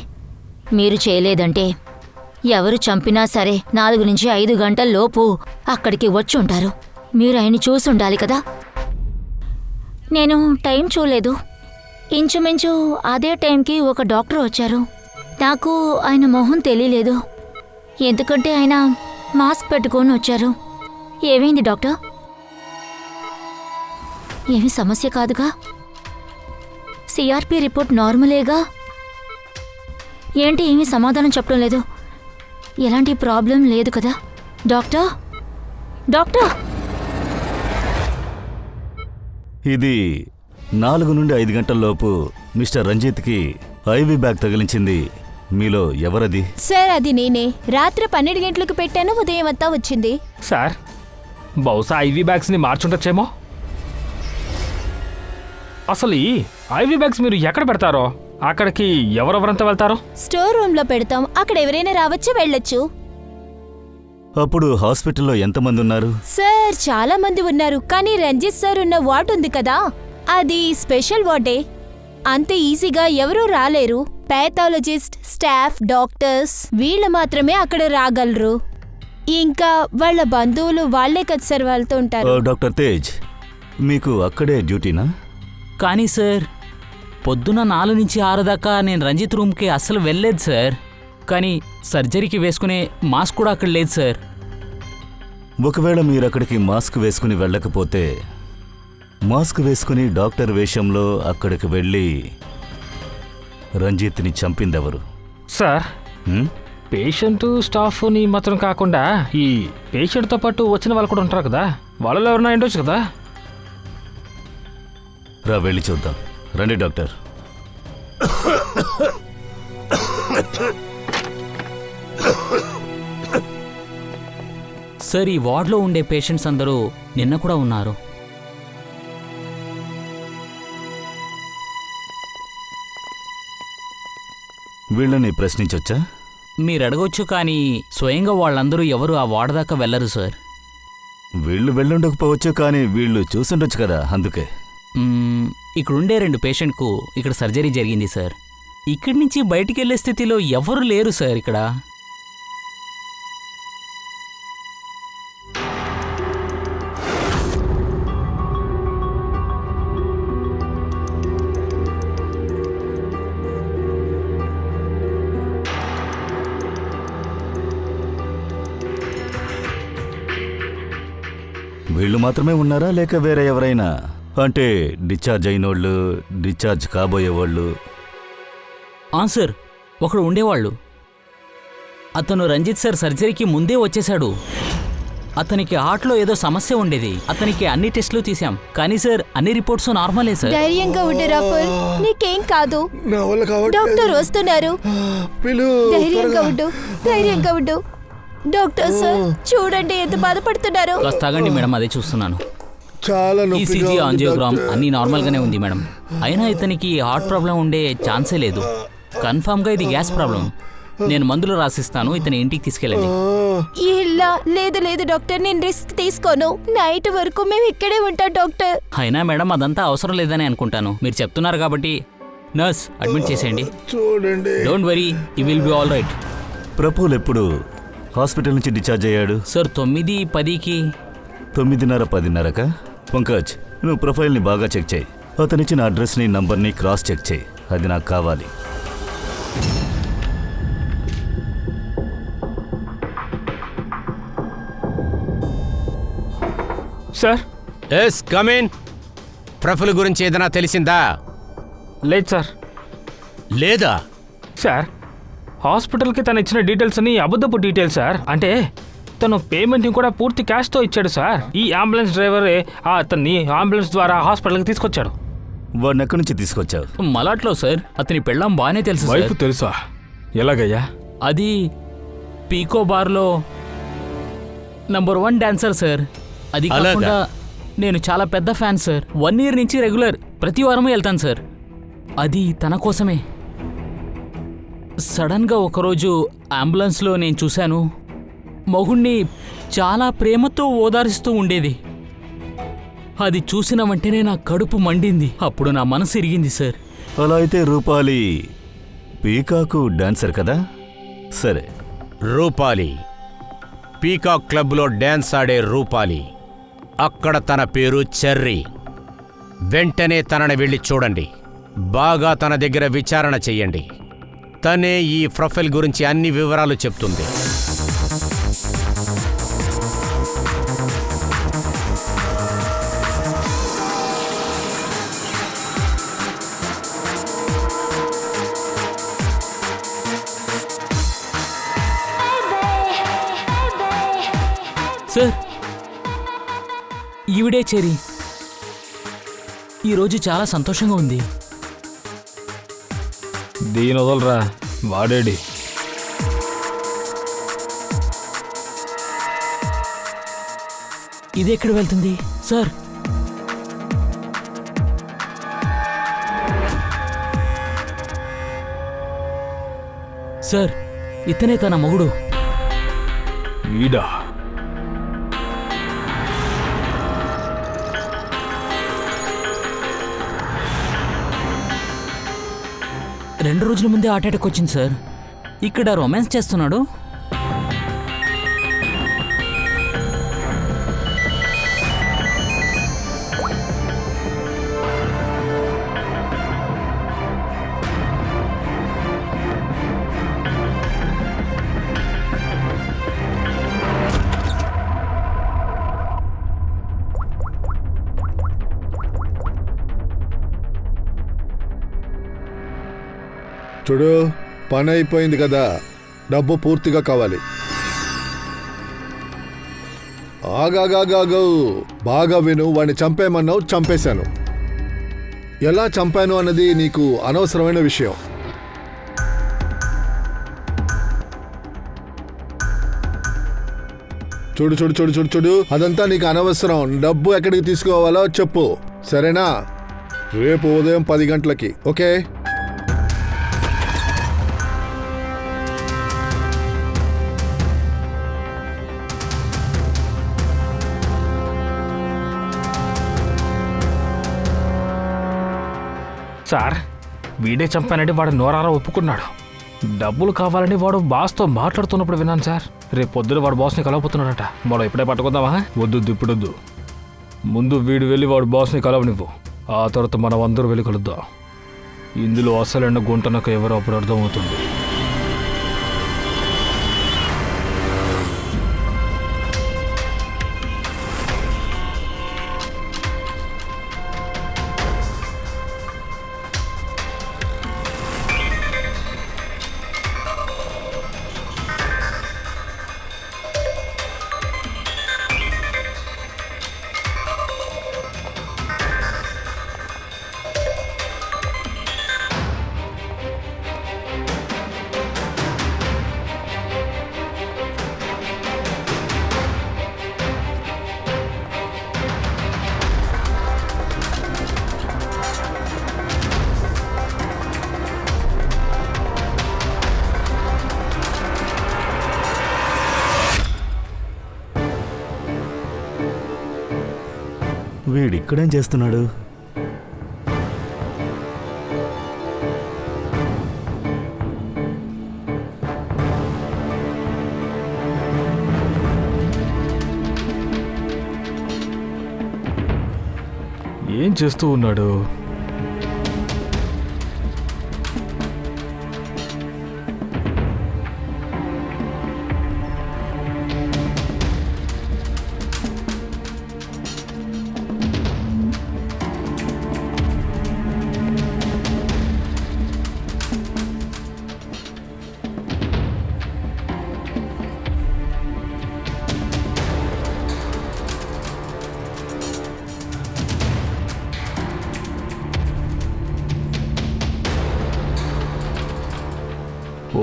మీరు చేయలేదంటే ఎవరు చంపినా సరే 4 నుంచి 5 గంటల లోపు అక్కడికి వచ్చి ఉంటారు. మీరు ఆయన్ని చూసుండాలి కదా. నేను టైం చూడలేదు. ఇంచుమించు అదే టైంకి ఒక డాక్టర్ వచ్చారు. నాకు ఆయన మొహం తెలియలేదు, ఎందుకంటే ఆయన మాస్క్ పెట్టుకొని వచ్చారు. ఏమైంది డాక్టర్? ఏమీ సమస్య కాదుగా? సిఆర్పి రిపోర్ట్ నార్మలేగా? ఏంటి ఏమీ సమాధానం చెప్పడం లేదు? ఎలాంటి ప్రాబ్లం లేదు కదా డాక్టర్? డాక్టర్, ఇది 4 నుండి 5 గంటల లోపు మిస్టర్ రంజిత్కి ఐవీ బ్యాగ్ తగిలించింది మీలో ఎవరది? సార్ అది నేనే. రాత్రి 12 గంటలకు పెట్టాను, ఉదయం అంతా వచ్చింది. సార్, బహుశా ఐవీ బ్యాగ్స్ని మార్చుండొచ్చేమో. అసలు ఈ ఐవీ బ్యాగ్స్ మీరు ఎక్కడ పెడతారో, అక్కడికి ఎవరెవరంతా వెళ్తారో? స్టోర్ రూమ్ లో పెడతాం, అక్కడ ఎవరైనా రావచ్చు, వెళ్ళొచ్చు. అప్పుడు హాస్పిటల్లో ఎంతమంది ఉన్నారు? సార్ చాలా మంది ఉన్నారు, కానీ రంజిత్ సార్ ఉన్న వార్డ్ ఉంది కదా, అది స్పెషల్ వార్డే. అంత ఈజీగా ఎవరూ రాలేరు. పాథాలజిస్ట్, స్టాఫ్, డాక్టర్స్ వీళ్ళు మాత్రమే అక్కడ రాగలరు. ఇంకా వాళ్ళ బంధువులు వాళ్లే కదా సార్ వాళ్ళతో ఉంటారు. డాక్టర్ తేజ్, మీకు అక్కడే డ్యూటీనా? కానీ సార్, పొద్దున 4 నుంచి 6 దాకా నేను రంజిత్ రూమ్కి అస్సలు వెళ్ళలేదు సార్. కానీ సర్జరీకి వేసుకునే మాస్క్ కూడా అక్కడ లేదు సార్. ఒకవేళ మీరు అక్కడికి మాస్క్ వేసుకుని వెళ్ళకపోతే, మాస్క్ వేసుకుని డాక్టర్ వేషంలో అక్కడికి వెళ్ళి రంజిత్ని చంపిందెవరు? సార్, హ్మ్? పేషెంట్ స్టాఫ్ని మాత్రం కాకుండా ఈ పేషెంట్తో పాటు వచ్చిన వాళ్ళు కూడా ఉంటారు కదా, వాళ్ళలో ఎవరైనా ఉండొచ్చు కదా. రా వెళ్ళి చూద్దాం. రండి డాక్టర్. సార్, ఈ వార్డులో ఉండే పేషెంట్స్ అందరూ నిన్న కూడా ఉన్నారు. వీళ్ళని ప్రశ్నించొచ్చా? మీరు అడగొచ్చు, కానీ స్వయంగా వాళ్ళందరూ ఎవరు ఆ వార్డు దాకా వెళ్ళరు సార్. వీళ్ళు వెళ్ళుండకపోవచ్చు, కానీ వీళ్ళు చూసుండొచ్చు కదా, అందుకే. ఇక్కడుండే 2 పేషెంట్కు ఇక్కడ సర్జరీ జరిగింది సార్. ఇక్కడి నుంచి బయటికి వెళ్ళే స్థితిలో ఎవరు లేరు సార్ ఇక్కడ. వీళ్ళు మాత్రమే ఉన్నారా, లేక వేరే ఎవరైనా? అంటే డిశ్చార్జ్ అయినోళ్ళు, డిశ్చార్జ్ కాబోయేవాళ్ళు? సార్, ఒకడు ఉండేవాళ్ళు. అతను రంజిత్ సార్ సర్జరీకి ముందే వచ్చేశాడు. అతనికి హార్ట్లో ఏదో సమస్య ఉండేది. అతనికి అన్ని టెస్టులు తీసాం, కానీ సార్ అన్ని రిపోర్ట్స్ నార్మలే సార్. ధైర్యంగా ఉండు రాఫుల్, నీకేం కాదు. డాక్టర్ వస్తున్నారు. ధైర్యంగా ఉండు, ధైర్యంగా ఉండు. డాక్టర్ సార్ చూడండి ఎంత బాధపడుతున్నారు. కాస్త ఆగండి మేడం, అదే చూస్తున్నాను. చాలా ఈసీజీ, ఆంజియోగ్రామ్ అన్నీ నార్మల్గానే ఉంది మేడం. అయినా ఇతనికి హార్ట్ ప్రాబ్లం ఉండే ఛాన్సే లేదు. కన్ఫామ్గా ఇది గ్యాస్ ప్రాబ్లం. నేను మందులు రాసిస్తాను, ఇతని ఇంటికి తీసుకెళ్ళండి. ఇలా లేదు లేదు డాక్టర్, నేను రిస్క్ తీసుకోను. నైట్ వరకు మేము ఇక్కడే ఉంటాం డాక్టర్. అయినా మేడం అదంతా అవసరం లేదని అనుకుంటాను. మీరు చెప్తున్నారు కాబట్టి నర్స్ అడ్మిట్ చేసేయండి. చూడండి. Don't worry, you will be all right. Praful ఎప్పుడు హాస్పిటల్ నుంచి డిశ్చార్జ్ అయ్యాడు? సార్ 9:10కి. 9:30, 10:30కా? పంకజ్, నువ్వు ప్రొఫైల్ని బాగా చెక్ చేయి. అతనిచ్చిన అడ్రస్ని, నంబర్ని క్రాస్ చెక్ చేయి. అది నాకు కావాలి. Sir, yes come in. ప్రఫుల్ గురించి ఏదైనా తెలిసిందా? లేదు సార్. లేదా? సార్, హాస్పిటల్కి తను ఇచ్చిన డీటెయిల్స్ అన్ని అబద్ధపు డీటెయిల్స్ సార్. అంటే తను పేమెంట్ని కూడా పూర్తి క్యాష్తో ఇచ్చాడు సార్. ఈ అంబులెన్స్ డ్రైవరే అతన్ని అంబులెన్స్ ద్వారా హాస్పిటల్కి తీసుకొచ్చాడు. వాడిని ఎక్కడి నుంచి తీసుకొచ్చావు? మలాట్లో సార్. అతని పెళ్ళాం బాగానే తెలుసు వైఫ్ సార్. తెలుసా? ఎలాగయ్యా? అది పీకో బార్లో నంబర్ 1 డాన్సర్ సార్. అది అలాగా? కాకుండా నేను చాలా పెద్ద ఫ్యాన్ సార్. 1 ఇయర్ నుంచి రెగ్యులర్ ప్రతి వారము వెళ్తాను సార్. అది తన కోసమే. సడన్గా ఒకరోజు అంబులెన్స్లో నేను చూశాను. మగుణ్ణి చాలా ప్రేమతో ఓదారుస్తూ ఉండేది. అది చూసిన వెంటనే నా కడుపు మండింది. అప్పుడు నా మనసు ఇరిగింది సార్. అలా అయితే రూపాలి పీకాకు డాన్సర్ కదా? సరే, రూపాలి పీకాక్ క్లబ్లో డ్యాన్స్ ఆడే రూపాలి. అక్కడ తన పేరు చెర్రీ. వెంటనే తనని వెళ్ళి చూడండి. బాగా తన దగ్గర విచారణ చెయ్యండి. తనే ఈ ప్రొఫైల్ గురించి అన్ని వివరాలు చెప్తుంది. సార్, ఈవిడే చెర్రీ. ఈరోజు చాలా సంతోషంగా ఉంది. దీని వదలరా, వాడేడి. ఇది ఎక్కడ వెళ్తుంది సార్? సార్, ఇతనే తన మొగుడు. ఈడా? 2 రోజుల ముందే హార్ట్ అటాక్ వచ్చింది సార్. ఇక్కడ రొమాన్స్ చేస్తున్నాడు. చూడు, పని అయిపోయింది కదా, డబ్బు పూర్తిగా కావాలి. ఆగాగాగాగో, బాగా విను. వాడిని చంపేమన్నావు, చంపేశాను. ఎలా చంపాను అన్నది నీకు అనవసరమైన విషయం. చూడు చూడు చూడు చూడు చూడు, అదంతా నీకు అనవసరం. డబ్బు ఎక్కడికి తీసుకోవాలో చెప్పు, సరేనా? రేపు ఉదయం 10 గంటలకి, ఓకే? సార్, వీడే చంపానంటే వాడు నోరారా ఒప్పుకున్నాడు. డబ్బులు కావాలని వాడు బాస్తో మాట్లాడుతున్నప్పుడు విన్నాను సార్. రేపు పొద్దున వాడు బాస్ని కలవబోతున్నాడట. మనం ఇప్పుడే పట్టుకుందామా? వద్దు, ఇప్పుడొద్దు. ముందు వీడు వెళ్ళి వాడు బాస్ని కలవనివ్వు. ఆ తర్వాత మనం అందరూ వెళ్ళి కలుద్దాం. ఇందులో అసలైన గుంటనకు ఎవరో అప్పుడు అర్థమవుతుంది. వీడిక్కడేం చేస్తున్నాడు? ఏం చేస్తూ ఉన్నాడు?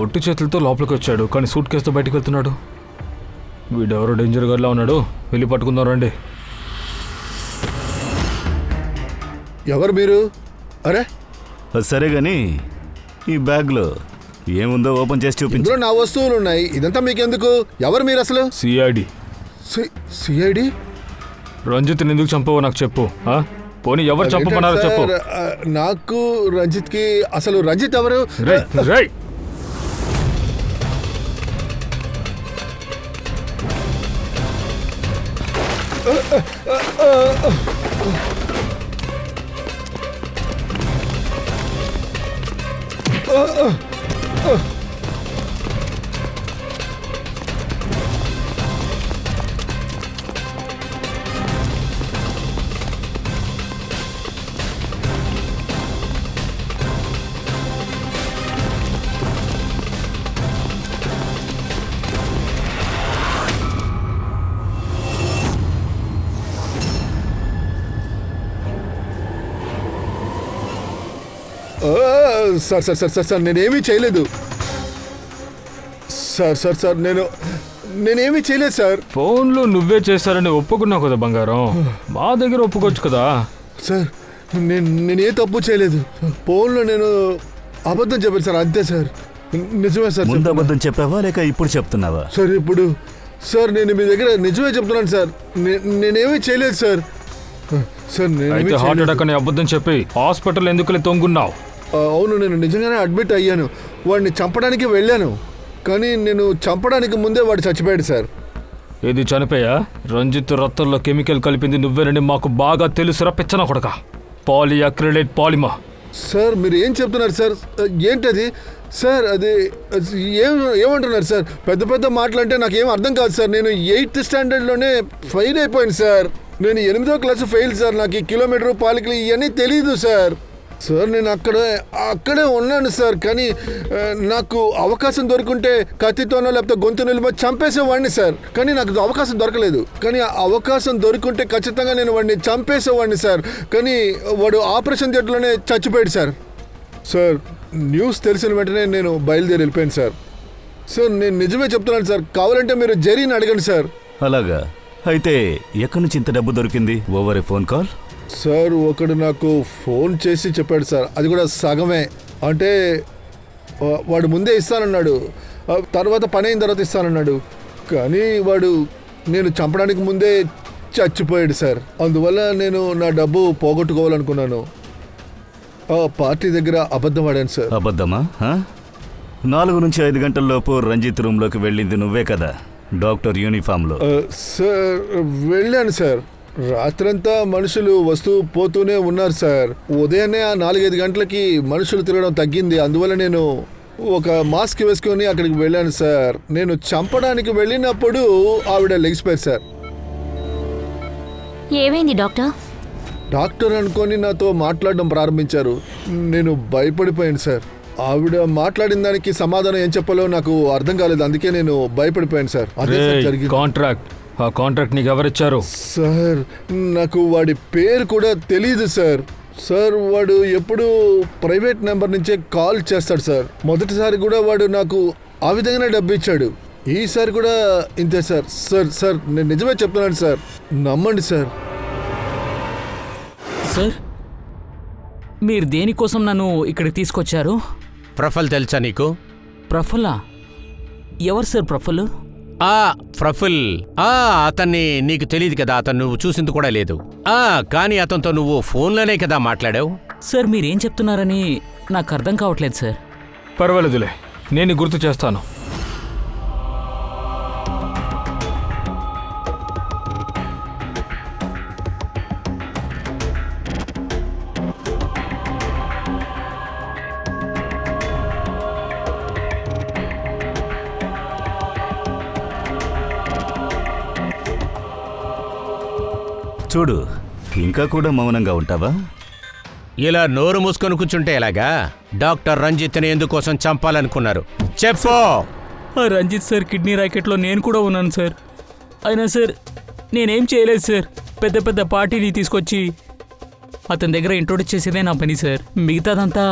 ఒట్టి చేతులతో లోపలికి వచ్చాడు, కానీ సూట్ కేసుతో బయటికి వెళ్తున్నాడు. వీడెవరో డేంజర్ గర్లా ఉన్నాడు, వెళ్ళి పట్టుకుందాం రండి. ఎవరు మీరు? అరే, సరే గాని ఈ బ్యాగ్లో ఏముందో ఓపెన్ చేసి చూపించు. ఇందులో నా వస్తువులు ఉన్నాయి. ఇదంతా మీకెందుకు? ఎవరు మీరు అసలు? సిఐడి. సిఐడి? రంజిత్ ఎందుకు చంపావో నాకు చెప్పు. పోనీ ఎవరు చంపమన్నారో చెప్పు. నాకు రంజిత్కి అసలు రంజిత్ ఎవరు? రేయ్ sir sir sir sir sir నేనేమీ చేయలేదు సార్. సార్ సార్ నేనేమీ చేయలేదు సార్. ఫోన్లో నువ్వే చేశారని ఒప్పుకున్నావు కదా బంగారం, మా దగ్గర ఒప్పుకోవచ్చు కదా. సార్ నేనే తప్పు చేయలేదు. ఫోన్లో నేను అబద్ధం చెప్పాను సార్, అంతే సార్. నిజమే సార్. ముందు అబద్ధం చెప్పావా లేక ఇప్పుడు చెప్తున్నావా? సార్ ఇప్పుడు సార్ నేను మీ దగ్గర నిజమే చెప్తున్నాను సార్. నేనేమీ చేయలేదు సార్. సార్ అయితే హార్ట్ అటాక్ అని అబద్ధం చెప్పి హాస్పిటల్ ఎందుకు తొంగున్నావు? అవును, నేను నిజంగానే అడ్మిట్ అయ్యాను. వాడిని చంపడానికి వెళ్ళాను, కానీ నేను చంపడానికి ముందే వాడు చచ్చిపోయాడు సార్. ఇది చనిపోయా? రంజిత్ రక్తంలో కెమికల్ కలిపింది నువ్వేనని మాకు బాగా తెలుసురా పిచ్చన కొడక. Polyacrylate polymer. సార్ మీరు ఏం చెప్తున్నారు సార్? ఏంటది సార్? అది ఏమంటున్నారు సార్? పెద్ద పెద్ద మాటలంటే నాకేం అర్థం కాదు సార్. నేను 8th స్టాండర్డ్లోనే ఫెయిల్ అయిపోయాను సార్. నేను 8వ క్లాసు ఫెయిల్ సార్. నాకు ఈ కిలోమీటర్ పాలికలు ఇవన్నీ తెలీదు సార్. సార్ నేను అక్కడే ఉన్నాను సార్, కానీ నాకు అవకాశం దొరుకుంటే కత్తితోనో లేకపోతే గొంతు నిలిపి చంపేసేవాడిని సార్. కానీ నాకు అవకాశం దొరకలేదు. కానీ ఆ అవకాశం దొరుకుంటే ఖచ్చితంగా నేను వాడిని చంపేసేవాడిని సార్. కానీ వాడు ఆపరేషన్ థియేటర్లోనే చచ్చిపోయాడు సార్. సార్ న్యూస్ తెలిసిన వెంటనే నేను బయలుదేరి వెళ్ళిపోయాను సార్. సార్ నేను నిజమే చెప్తున్నాను సార్. కావాలంటే మీరు జరీని అడగండి సార్. అలాగా? అయితే ఎక్కడి నుంచి ఇంత డబ్బు దొరికింది? Over a phone call? Sir ఒకడు నాకు ఫోన్ చేసి చెప్పాడు సార్. అది కూడా సగమే. అంటే వాడు ముందే ఇస్తానన్నాడు, తర్వాత పని అయిన తర్వాత ఇస్తానన్నాడు. కానీ వాడు నేను చంపడానికి ముందే చచ్చిపోయాడు సార్. అందువల్ల నేను నా డబ్బు పోగొట్టుకోవాలనుకున్నాను. పార్టీ దగ్గర అబద్ధం ఆడాను సార్. అబద్ధమా? 4 నుంచి 5 గంటల్లోపు రంజిత్ రూమ్లోకి వెళ్ళింది నువ్వే కదా, డాక్టర్ యూనిఫామ్లో? సార్ వెళ్ళాను సార్. రాత్రంతా మనుషులు వస్తూ పోతూనే ఉన్నారు సార్. ఉదయాన్నే 4-5 గంటలకి మనుషులు తిరగడం తగ్గింది. అందువల్ల నేను ఒక మాస్క్ వేసుకొని అక్కడికి వెళ్ళాను సార్. నేను చంపడానికి వెళ్ళినప్పుడు ఆవిడ లెగిసిపోయారు సార్. ఏమైంది డాక్టర్? డాక్టర్ అనుకొని నాతో మాట్లాడడం ప్రారంభించారు. నేను భయపడిపోయాను సార్. ఆవిడ మాట్లాడిన దానికి సమాధానం ఏం చెప్పాలో నాకు అర్థం కాలేదు. అందుకే నేను భయపడిపోయాను సార్. అదే జరిగింది. కాంట్రాక్ట్, ఆ కాంట్రాక్ట్ నీకు ఎవరిచ్చారు? సార్ నాకు వాడి పేరు కూడా తెలీదు సార్. సార్ వాడు ఎప్పుడు ప్రైవేట్ నెంబర్ నుంచే కాల్ చేస్తాడు సార్. మొదటిసారి కూడా వాడు నాకు ఆ విధంగానే డబ్బు ఇచ్చాడు. ఈసారి కూడా ఇంతే సార్. సార్ నేను నిజమే చెప్తున్నాను సార్, నమ్మండి సార్. సార్ మీరు దేనికోసం నన్ను ఇక్కడికి తీసుకొచ్చారు? ప్రఫుల్ తెలుసా నీకు? ప్రఫుల్లా? ఎవరు సార్ ప్రఫుల్? ప్రఫుల్ అతన్ని నీకు తెలియదు కదా. అతను నువ్వు చూసింది కూడా లేదు. కానీ అతనితో నువ్వు ఫోన్లోనే కదా మాట్లాడావు. సార్ మీరేం చెప్తున్నారని నాకు అర్థం కావట్లేదు సార్. పర్వాలేదులే, నేను గుర్తు చేస్తాను. చూడు, ఇంకా కూడా మౌనంగా ఉంటావా? ఇలా నోరు మూసుకొని కూర్చుంటే ఎలాగా? డాక్టర్ రంజిత్ని ఎందుకోసం చంపాలనుకున్నారు చెప్పు. రంజిత్ సార్ కిడ్నీ ర్యాకెట్లో నేను కూడా ఉన్నాను సార్. అయినా సార్ నేనేం చేయలేదు సార్. పెద్ద పెద్ద పార్టీని తీసుకొచ్చి అతని దగ్గర ఇంట్రొడ్యూస్ చేసేదే నా పని సార్. మిగతాదంతా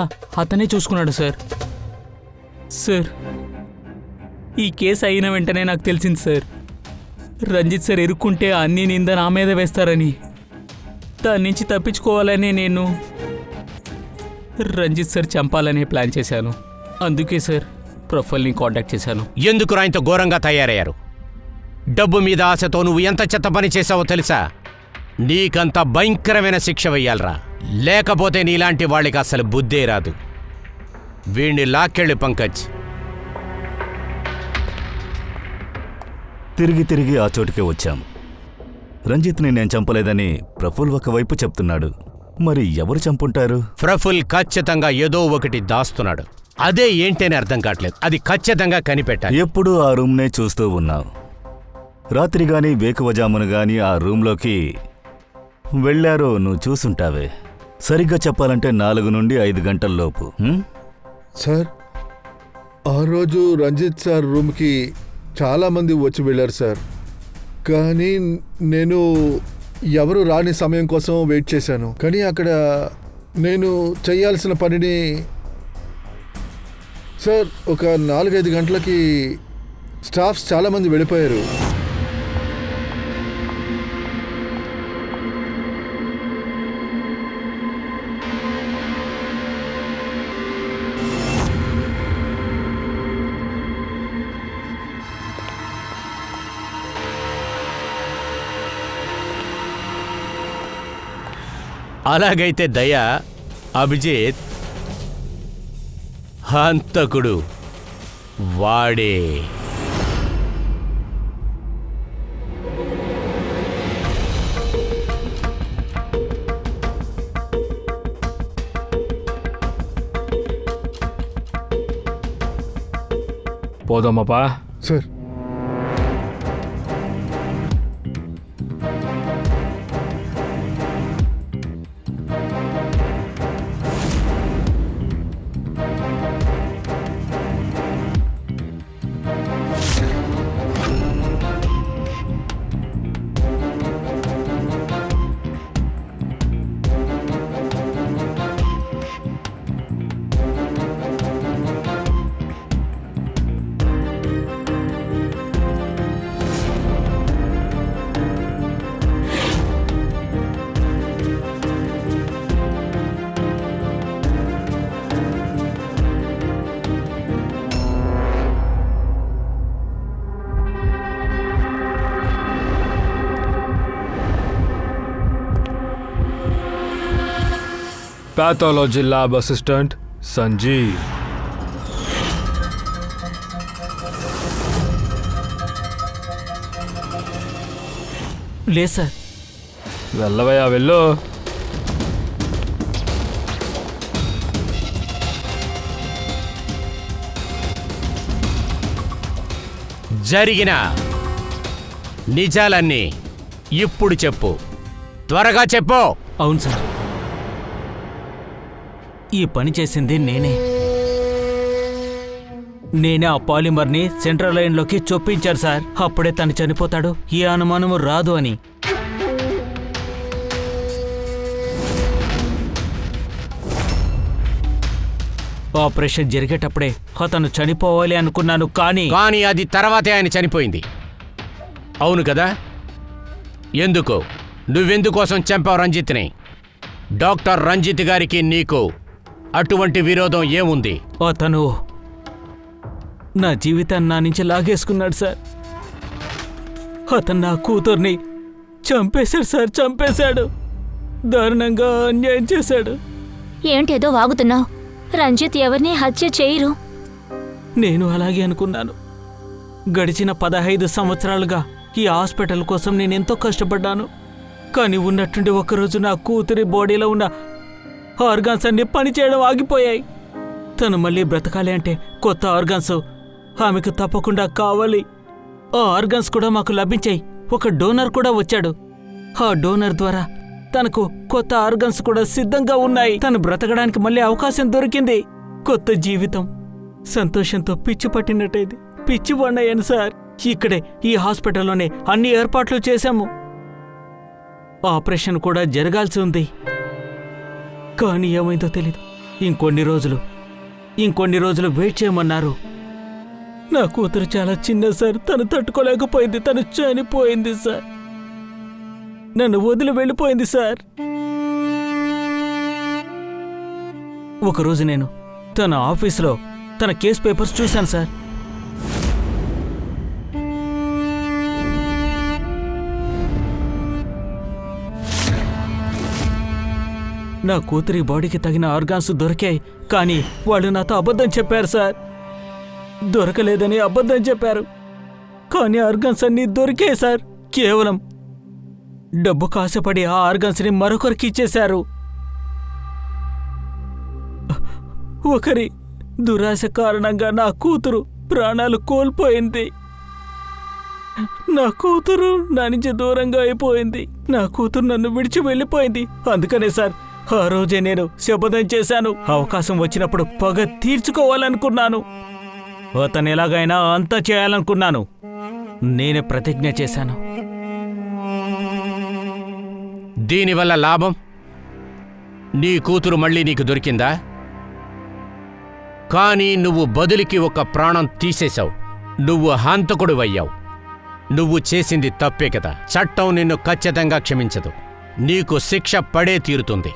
అతనే చూసుకున్నాడు సార్. సార్, ఈ కేసు అయిన వెంటనే నాకు తెలిసింది సార్, రంజిత్ సార్ ఇరుక్కుంటే అన్ని నింద నా మీద వేస్తారని. దాని నుంచి తప్పించుకోవాలని నేను రంజిత్ సార్ చంపాలనే ప్లాన్ చేశాను. అందుకే సార్ ప్రొఫైల్ని కాంటాక్ట్ చేశాను. ఎందుకు రాయంత ఘోరంగా తయారయ్యారు? డబ్బు మీద ఆశతో నువ్వు ఎంత చెత్త పని చేశావో తెలుసా? నీకంత భయంకరమైన శిక్ష వెయ్యాలరా, లేకపోతే నీలాంటి వాళ్ళకి అసలు బుద్ధే రాదు. వీణ్ణి లాక్కెళ్ళి పంకజ్. తిరిగి తిరిగి ఆ చోటుకే వచ్చాం. రంజిత్ని నేను చంపలేదని ప్రఫుల్ ఒకవైపు చెప్తున్నాడు. మరి ఎవరు చంపుంటారు? ప్రఫుల్ ఖచ్చితంగా ఏదో ఒకటి దాస్తున్నాడు. అదే ఏంటని అర్థం కావట్లేదు. అది ఖచ్చితంగా కనిపెట్టాలి. ఎప్పుడూ ఆ రూమ్నే చూస్తూ ఉన్నావు. రాత్రి గాని వేకువజామున గాని ఆ రూమ్లోకి వెళ్ళారో నువ్వు చూసుంటావే. సరిగ్గా చెప్పాలంటే 4 నుండి 5 గంటల్లోపు. సార్, ఆ రోజు రంజిత్ సార్ రూమ్కి చాలామంది వచ్చి వెళ్ళారు సార్. కానీ నేను ఎవరు రాని సమయం కోసం వెయిట్ చేశాను. కానీ అక్కడ నేను చేయాల్సిన పనిని సార్ ఒక 4-5 గంటలకి స్టాఫ్స్ చాలామంది వెళ్ళిపోయారు. అలాగైతే దయా, అభిజిత్ హంతకుడు వాడే. పోదామప్పా. Sir, pathology lab assistant Sanjeev. లేదు సార్. వెళ్ళవయ్యా, వెళ్ళు. జరిగిన నిజాలన్నీ ఇప్పుడు చెప్పు, త్వరగా చెప్పు. అవును సార్, ఈ పని చేసింది నేనే ఆ పాలిమర్ని సెంట్రల్ లైన్లోకి చొప్పించారు సార్. అప్పుడే తను చనిపోతాడు, ఏ అనుమానము రాదు అని. ఆపరేషన్ జరిగేటప్పుడే అతను చనిపోవాలి అనుకున్నాను, కానీ అది తర్వాతే ఆయన చనిపోయింది. అవును కదా? ఎందుకు? నువ్వెందుకోసం చంపావు రంజిత్ని? డాక్టర్ రంజిత్ గారికి నీకు అటువంటి విరోధం ఏముంది? అతను నా జీవితాన్ని నా నుంచి లాగేసుకున్నాడు సార్. అతను నా కూతుర్ని చంపేశాడు సార్, చంపేశాడు. దారుణంగా అన్యాయం చేశాడు. ఏంటేదో వాగుతున్నావు? రంజిత్ ఎవరిని హత్య చేయరు. నేను అలాగే అనుకున్నాను. గడిచిన 15 సంవత్సరాలుగా ఈ హాస్పిటల్ కోసం నేనెంతో కష్టపడ్డాను. కానీ ఉన్నట్టుండి ఒక్కరోజు నా కూతురి బాడీలో ఉన్న ఆర్గాన్స్ అన్ని పనిచేయడం ఆగిపోయాయి. తను మళ్ళీ బ్రతకాలి అంటే కొత్త ఆర్గాన్స్ ఆమెకు తప్పకుండా కావాలి. ఆ ఆర్గాన్స్ కూడా మాకు లభించాయి. ఒక డోనర్ కూడా వచ్చాడు. ఆ డోనర్ ద్వారా తనకు కొత్త ఆర్గాన్స్ కూడా సిద్ధంగా ఉన్నాయి. తను బ్రతకడానికి మళ్ళీ అవకాశం దొరికింది. కొత్త జీవితం. సంతోషంతో పిచ్చి పట్టినట్టయింది. పిచ్చి పడినాయను సార్. ఇక్కడే ఈ హాస్పిటల్లోనే అన్ని ఏర్పాట్లు చేశాము. ఆపరేషన్ కూడా జరగాల్సి ఉంది. కానీ ఏమైందో తెలీదు. ఇంకొన్ని రోజులు ఇంకొన్ని రోజులు వెయిట్ చేయమన్నారు. నా కూతురు చాలా చిన్న సార్, తను తట్టుకోలేకపోయింది, తను చనిపోయింది సార్. నన్ను వదిలి వెళ్ళిపోయింది సార్. ఒకరోజు నేను తన ఆఫీసులో తన కేస్ పేపర్స్ చూశాను సార్. నా కూతురి బాడీకి తగిన ఆర్గాన్స్ దొరికాయి, కానీ వాళ్ళు నాతో అబద్ధం చెప్పారు సార్. దొరకలేదని అబద్ధం చెప్పారు, కానీ ఆర్గాన్స్ అన్నీ దొరికాయి సార్. కేవలం డబ్బు కాసపడి ఆ ఆర్గాన్స్ని మరొకరికి ఇచ్చేశారు. ఒకరి దురాశ కారణంగా నా కూతురు ప్రాణాలు కోల్పోయింది. నా కూతురు నా నుంచి దూరంగా అయిపోయింది. నా కూతురు నన్ను విడిచి వెళ్ళిపోయింది. అందుకనే సార్ ఆ రోజే నేను శపథం చేశాను. అవకాశం వచ్చినప్పుడు పగ తీర్చుకోవాలనుకున్నాను. అతను ఎలాగైనా అంతా చేయాలనుకున్నాను. నేనే ప్రతిజ్ఞ చేశాను. దీనివల్ల లాభం? నీ కూతురు మళ్ళీ నీకు దొరికిందా? కానీ నువ్వు బదులికి ఒక ప్రాణం తీసేశావు. నువ్వు హంతకుడివయ్యావు. నువ్వు చేసింది తప్పే కదా. చట్టం నిన్ను ఖచ్చితంగా క్షమించదు. నీకు శిక్ష పడే తీరుతుంది.